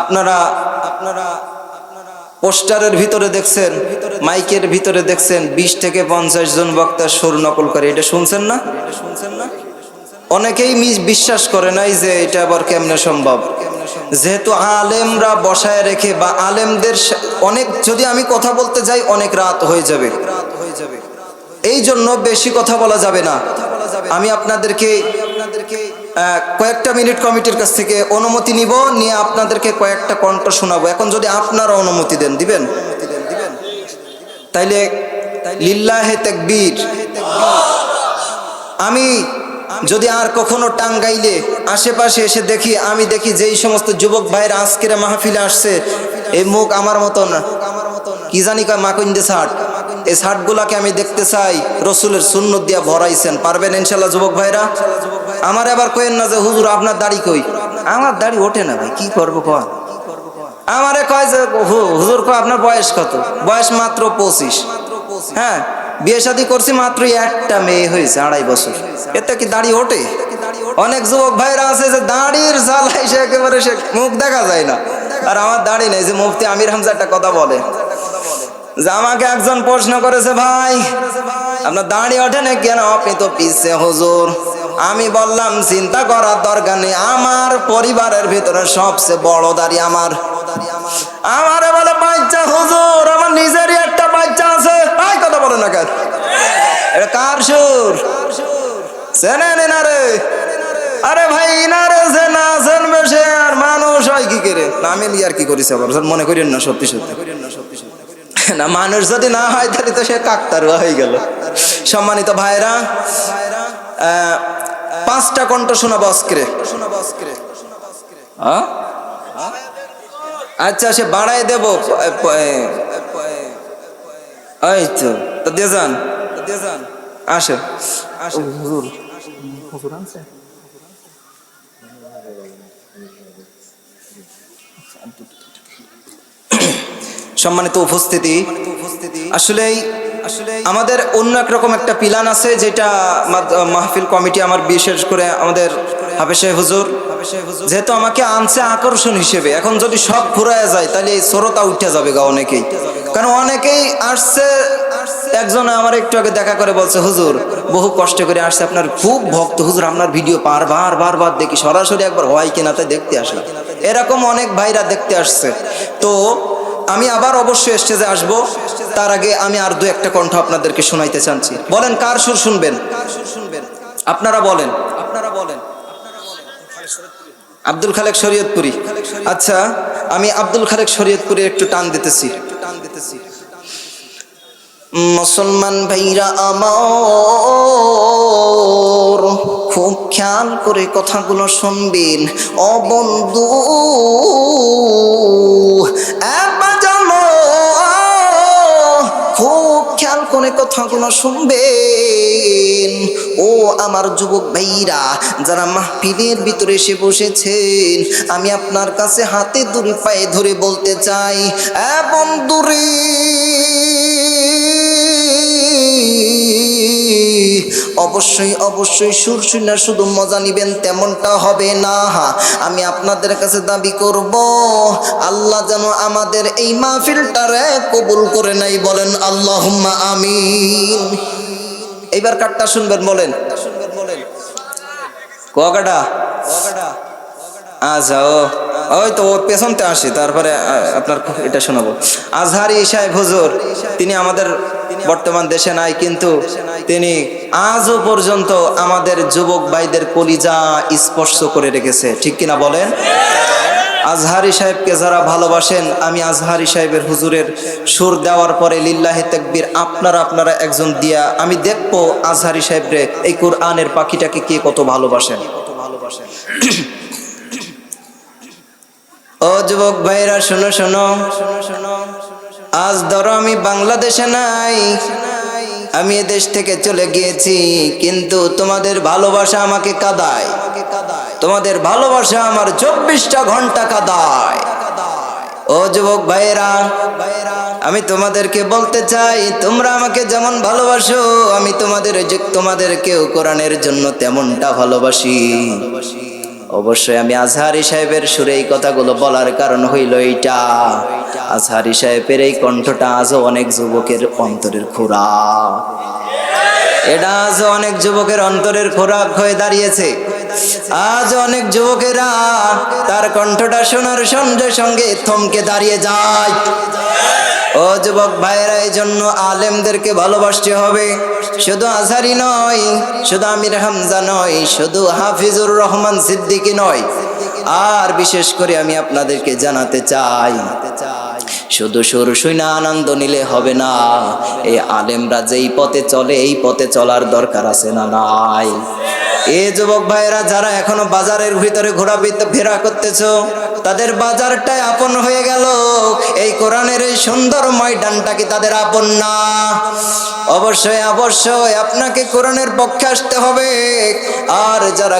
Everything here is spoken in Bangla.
আপনারা পোস্টারের ভিতরে দেখছেন, মাইকের ভিতরে দেখছেন 20 থেকে 50 জন বক্তা সুর নকল করে, এটা শুনছেন না? অনেকেই বিশ্বাস করে নাই যে এটা আবার কেমনে সম্ভব। যেহেতু আলেমরা বসায় রেখে বা আলেমদের অনেক, যদি আমি কথা বলতে যাই অনেক রাত হয়ে যাবে, এই জন্য বেশি কথা বলা যাবে না। আমি আপনাদেরকে কয়েকটা মিনিট কমিটির কাছ থেকে অনুমতি নিব, নিয়ে আপনাদেরকে কয়েকটা কণ্ঠ শোনাবো। এখন যদি আপনারা অনুমতি দিবেন তাইলে লিল্লাহে তাকবীর। আমি যদি আর কখনো টাঙ্গাইলে আশেপাশে এসে দেখি, আমি দেখি যেই সমস্ত যুবক ভাইরা আজকের মাহফিলে আসছে, এই মুখ আমার মতন কি জানি কয় মাকুইন্দে শার্ট, এই শার্টগুলাকে আমি দেখতে চাই রসুলের সুন্নত দিয়া ভরাইছেন। পারবেন ইনশাল্লাহ যুবক ভাইরা? আমার আবার কইেন না যে হুজুর আপনার দাড়ি কই, আমার দাড়ি ওঠে না ভাই, কি করবো কয়। আমারে কয় যে হুজুর কয় আপনার বয়স কত? বয়স মাত্র 25। হ্যাঁ, বিয়ে শাদী করছি মাত্র একটা মেয়ে হয়েছে, 2.5 বছর, এতে কি দাড়ি ওঠে? অনেক যুবক ভাইরা আছে যে দাড়ির জ্বালায় সে একেবারে সে মুখ দেখা যায় না, আর আমার দাড়ি নেই। যে মুফতি আমির হামজা একটা কথা বলে যে আমাকে একজন প্রশ্ন করেছে, ভাই আপনার দাড়ি ওঠে না কেন? আপনি তো পিছে হুজুর। আমি বললাম চিন্তা করার দরকার নেই, আমার পরিবারের ভিতরে সবচেয়ে বড় দাড়ি আমার। আমারে বলে বাচ্চা হুজুর, আমার নিজেরই একটা বাচ্চা আছে। ভাই কথা বলে না কেন? এটা কার সুর? চেনেন এনারে? আরে ভাই ইনারে যে না জানবে সে আর মানুষ হয় কি করে? আমি আর কি করিস আবার মনে করেন না, সত্যি সত্যি না, মানুষ যদি না হয় তাহলে তো সে কাকতারুয়া হয়ে গেল। সম্মানিত ভাইরা, 5টা কণ্ঠ শোনাবো আজকে। আচ্ছা সে বাড়াই দেব, এই তো দিয়ে যান, আসে হুজুর। সম্মানিত উপস্থিতি, আসলে আমাদের অন্য একরকম একটা প্ল্যান আছে, যেটা মাহফিল কমিটি আমার বিশেষ করে আমাদের হাফেজ সাহেব হুজুর যেহেতু আমাকে আনছে আকর্ষণ হিসেবে, এখন যদি সব ফুরায় যায় তাহলে এই শ্রোতা উঠে যাবে গা অনেকেই। কারণ অনেকেই আসছে, একজন আমার একটু আগে দেখা করে বলছে হুজুর বহু কষ্ট করে আসছে, আপনার খুব ভক্ত হুজুর, আপনার ভিডিও বারবার দেখি, সরাসরি একবার হয় কিনা তাই দেখতে আসলাম। এরকম অনেক ভাইরা দেখতে আসছে। তো আমি আবার অবশ্যই স্টেজে আসবো, তার আগে আমি আর 2-1টা কণ্ঠ আপনাদেরকে শোনাইতে চাচ্ছি। বলেন কার সুর শুনবেন? আপনারা বলেন। আব্দুল খালেক শরীয়তপুরি। আচ্ছা আমি আব্দুল খালেক শরীয়তপুরি একটু টান দিতেছি। মুসলমান ভাইরা আমার, খুব খেয়াল করে কথাগুলো শুনবেন। ও বন্ধু একবার জানো, খুব খেয়াল করে কথাগুলো শুনবেন। ও আমার যুবক ভাইরা যারা মাহফিলের ভিতরে এসে বসেছেন, আমি আপনার কাছে হাতে ধরে পায়ে ধরে বলতে চাই, এ বন্ধুরে অবশ্যই সুর শুনে শুধু মজা নিবেন তেমনটা হবে না। আমি আপনাদের কাছে দাবি করব, আল্লাহ যেন আমাদের এই মাহফিলটারে কবুল করে নাই। বলেন আল্লাহুম্মা আমিন। এইবার কাটটা শুনবেন, বলেন কোয়াকাটা। আচ্ছা ওই তো ওর পেছনতে আসি, তারপরে আপনার এটা শোনাবো। আজহারি সাহেব হুজুর, তিনি আমাদের বর্তমান দেশে নাই, কিন্তু তিনি আজও পর্যন্ত আমাদের যুবক ভাইদের কলিজা স্পর্শ করে রেখেছে, ঠিক কিনা বলেন? আজহারি সাহেবকে যারা ভালোবাসেন, আমি আজহারি সাহেবের হুজুরের সুর দেওয়ার পরে লিল্লাহি তাকবীর আপনারা একজন দিয়া আমি দেখবো আজহারি সাহেবরে এই কোরআনের পাখিটাকে কে কত ভালোবাসেন। ও যুবক ভাইরা শোনো শোনো, আজ ধরো আমি বাংলাদেশে নাই, আমি এ দেশ থেকে চলে গিয়েছি, কিন্তু তোমাদের ভালোবাসা আমাকে কাঁদায়, তোমাদের ভালোবাসা আমার 24টা ঘন্টা কাঁদায়। ও যুবক ভাইরা, আমি তোমাদেরকে বলতে চাই, তোমরা আমাকে যেমন ভালোবাসো আমি তোমাদেরকেও কোরআনের জন্য তেমনটা ভালোবাসি। ও অবশ্যই আমি আজহারি সাহেবের সুরে এই কথাগুলো বলার কারণ হইল এইটা, আজহারি সাহেবের এই কণ্ঠটা আজও অনেক যুবকের অন্তরের খোরাক, এটা আজও অনেক যুবকের অন্তরের খোরাক হয়ে দাঁড়িয়েছে। আজ অনেক যুবকেরা তার কণ্ঠটা শোনার সঙ্গে সঙ্গে থমকে দাঁড়িয়ে যায়। ও যুবক ভাইয়েরা, এই জন্য আলেমদেরকে ভালোবাসতে হবে। শুধু আজহারি নয়, শুধু আমির হামজা নয়, শুধু হাফিজুর রহমান সিদ্দিকী নয়, আর বিশেষ করে আমি আপনাদেরকে জানাতে চাই, শুধু সুর শুনে আনন্দ নিলে হবে না। এই আলেমরা যেই পথে চলে এই পথে চলার দরকার আছে না নাই? এই যুবক ভাইয়েরা যারা এখনো বাজারের ভিতরে ঘোরাফেরা করতেছো, তাদের বাজারটাই আপন হয়ে গেল, এই কোরআনের এই সুন্দর ময়দানটা কি তাদের আপন না? অবশ্যই অবশ্যই আপনাকে কোরআনের পক্ষে আসতে হবে। আর যারা